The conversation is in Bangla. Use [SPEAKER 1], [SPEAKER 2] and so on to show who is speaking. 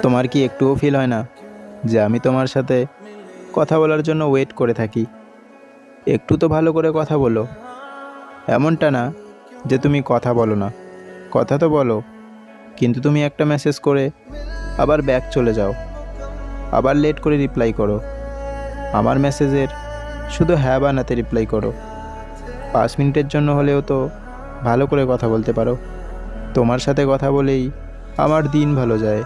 [SPEAKER 1] তোমার কি একটুও ফিল হয় না যে আমি তোমার সাথে কথা বলার জন্য ওয়েট করে থাকি? একটু তো ভালো করে কথা বলো। এমনটা না যে তুমি কথা বলো না, কথা তো বলো, কিন্তু তুমি একটা মেসেজ করে আবার ব্যাক চলে যাও, আবার লেট করে রিপ্লাই করো। আমার মেসেজের শুধু হ্যাঁ বা নাতে রিপ্লাই করো। 5 মিনিটের জন্য হলেও তো ভালো করে কথা বলতে পারো। তোমার সাথে কথা বলেই আমার দিন ভালো যায়।